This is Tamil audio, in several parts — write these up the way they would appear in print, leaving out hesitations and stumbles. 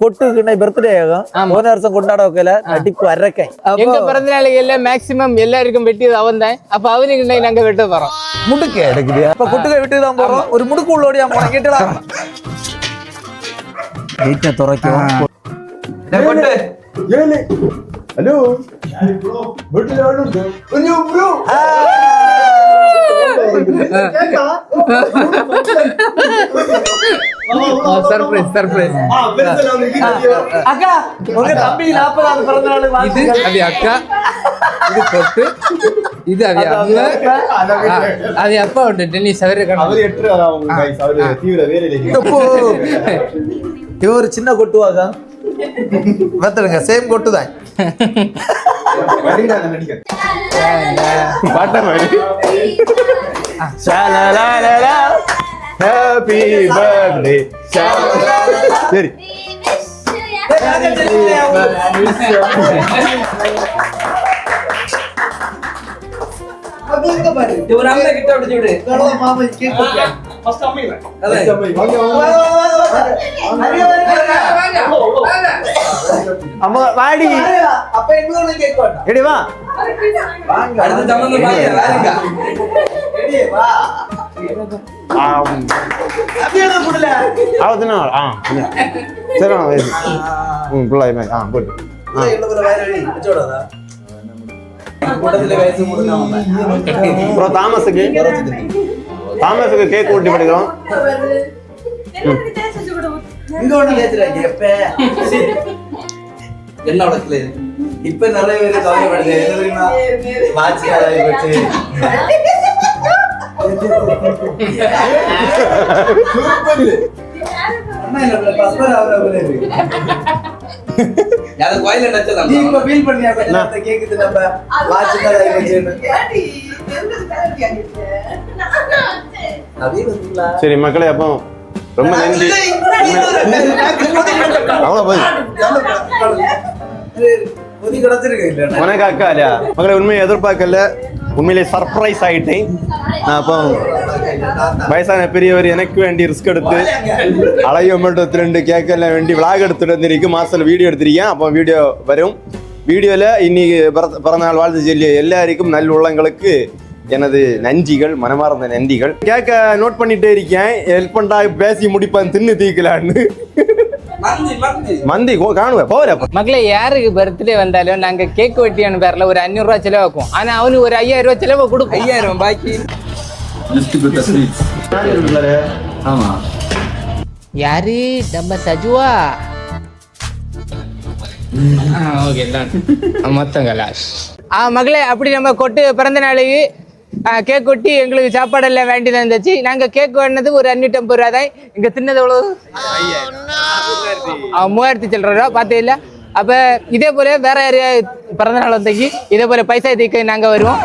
கொட்டுக்கு பர்த்டே ஆகும் போன வருஷம் கொண்டாட வைக்கல நடிப்பு அரக்கை எங்க பிறந்த நாளைக்கு எல்லாம் மேக்ஸிமம் எல்லாருக்கும் வெட்டியது அவன் தான். அப்ப அவனுக்கு நாங்க வெட்ட போறோம். முடுக்க எடுக்குது அப்ப கொட்டுக்க விட்டுதான் போறோம். ஒரு முடுக்கு உள்ளோடியா போன கேட்டலாம் வீட்டை துறைக்கும் ஹலோ சர்ப்ரைஸ் சர்ப்ரைஸ். அக்கா உங்க தம்பி 40வது பிறந்த நாள் இது அது அக்கா, இது கொட்டு, இது அது அம்மா, அது அப்பா விட்டு நீ சவரி இவ ஒரு சின்ன கொட்டுவாங்க பார்த்துடுங்க. சேம் கொட்டு தான் ஹாப்பி பர்த்டே. சரி அம்மா வாடி அப்ப இன்னொரு கேக் வாடா எடி வா வாங்க அடுத்து சம்பந்தம் வாங்க எடி வா அப்படியே புடல ஆவதுனா சரி புள்ளை போடு எவ்வளவு வயரடி வெச்சோடா கூட்டத்துல வயசு முடிஞ்சவங்க ப்ரோ தாமஸுக்கு கேக் ஊட்டி படிக்கிறோம். இங்க ஒண்ணு கேக்குறாங்க எப்ப என்ன உலகத்துல இப்ப நிறைய பேர் கவலைப்படுது என்ன தெரியுமா வாட்ச் காலாய் போச்சு அம்மா என்ன பஸ்பர் ஆவற இருக்கு யார கோயில்ல நச்சதா நீ இப்ப ஃபீல் பண்ணியா கொஞ்சம் கேக்குது நம்ம வாட்ச் காலாய் போச்சுன்னு சரி மக்களே அப்போ ரொம்ப நன்றி. உனக்கு அக்கா இல்லையா மக்களை உண்மையை எதிர்பார்க்கல, உண்மையிலே சர்ப்ரைஸ் ஆயிட்டேன். நான் அப்போ வயசான பெரியவர் எனக்கு வேண்டி ரிஸ்க் எடுத்து அழகிய மட்டும் 2 கேக்கெல்லாம் வேண்டி விளாக் எடுத்துட்டு வந்திருக்கு. மாசத்துல வீடியோ எடுத்திருக்கேன். அப்போ வீடியோ வரும். வீடியோல இன்னைக்கு பிறந்தநாள் வாழ்த்து சொல்லிய எல்லாருக்கும் நல்ல உள்ளங்களுக்கு எனது நன்றிகள், மனமார்ந்த நன்றிகள். கேட்க நோட் பண்ணிட்டே இருக்கேன். ஹெல்ப் பண்ணா பேசி முடிப்பான் தின்னு தீக்கலான்னு மந்தி காணுவேன் போற மக்களே. யாருக்கு பர்த்டே வந்தாலும் நாங்க கேக் வெட்டியான பேர்ல ஒரு 500 ரூபாய் செலவாக்கும். ஆனா அவனு ஒரு 5000 ரூபாய் செலவு கொடுக்கும். 5000 பாக்கி யாரு நம்ம சஜுவா மொத்தங்களா மகளே. அப்படி நம்ம கொட்டு பிறந்த நாளைக்கு கேக் கொட்டி எங்களுக்கு சாப்பாடெல்லாம் வேண்டி இருந்துச்சு. நாங்கள் கேக் வேணுனது ஒரு 550 ரூபா தான். இங்கே தின்னது எவ்வளவு 3000 சில்லற பார்த்தே இல்லை. அப்போ இதே போல வேற யாரையா பிறந்த நாள் வந்தக்கு இதே போல பைசா தீக்க நாங்கள் வருவோம்.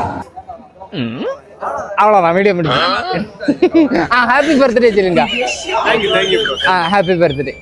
அவ்வளோதான் வீடியோ முடியும். ஹாப்பி பர்த்டே சொல்லுங்க. Happy birthday.